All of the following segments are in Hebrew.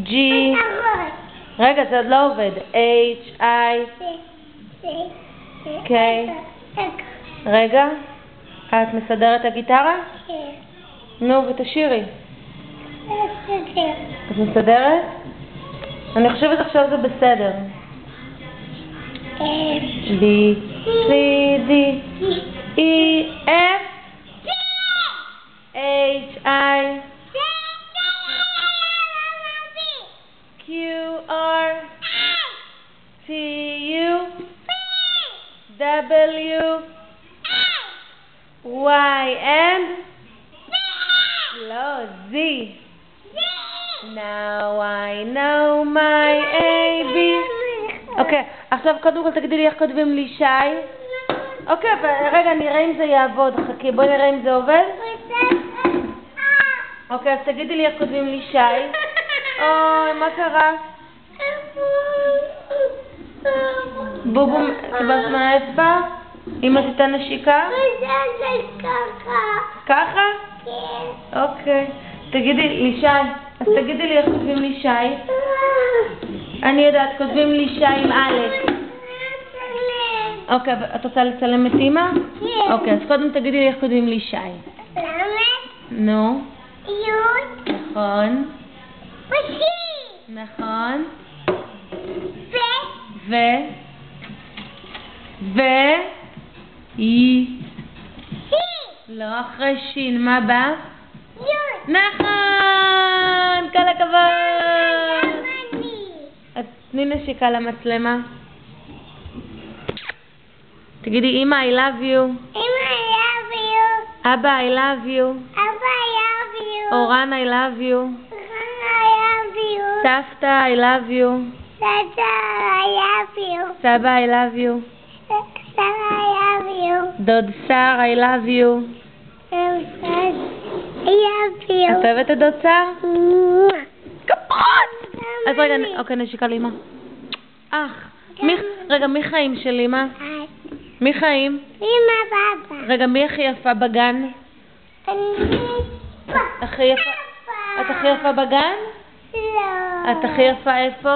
G. רגע, זה עוד לא עובד. H, I, K. רגע, את מסדרת את הגיטרה? נו, ותשירי. את מסדרת? אני חושבת עכשיו זה בסדר. B, C, D, E, F, H, I, Q, R, T, U, W, Y, and לא, Z. Now I know my A, B. אוקיי, עכשיו קודם כל תגידי לי איך כותבים לי שי. אוקיי, רגע, נראה אם זה יעבוד. חכי, בואי נראה אם זה עובד. אוקיי, אז תגידי לי איך כותבים לי שי. אוי, מה קרה? בובו, קיבלת מהאצבע? אמא תיתן נשיקה? ככה? כן. אוקיי. תגידי לי שי, אז תגידי לי איך כותבים לי שי. אני יודעת, כותבים לי שי עם א'. אוקיי, את רוצה לצלם את אמא? כן. אוקיי, אז קודם תגידי לי איך כותבים לי שי. למה? נו. יוד. נכון. ושי. נכון. ו. היא. לא, אחרי שין, מה בא? יוד. נכון! כל הכבוד! אז תני נשיקה למצלמה. תגידי, אמא, I love you. אמא, I love you. אבא, I love you. אבא, I love you. אורן, I love you. אורן, I love you. סבתא, I love you. סבתא, I love you. סבא, I love you. סבא, I love you. דוד שר, I love you. I love you. את אוהבת את דוד שר? כפות! אז רגע, אוקיי, נשיקה לאמא. רגע, מי חיים של אמא? מי חיים? אמא בבא. רגע, מי הכי יפה בגן? אני. הכי יפה? את הכי יפה בגן? לא. את הכי יפה איפה?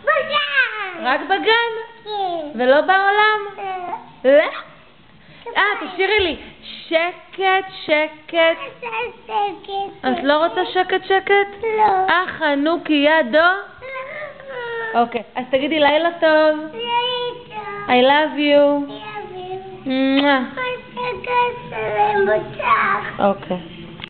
בגן. רק בגן? כן. ולא בעולם? לא. תשאירי לי. שקט, שקט. את לא רוצה שקט, שקט? לא. חנוכי ידו? לא. אוקיי, אז תגידי לילה טוב. I love you. I love you. Okay.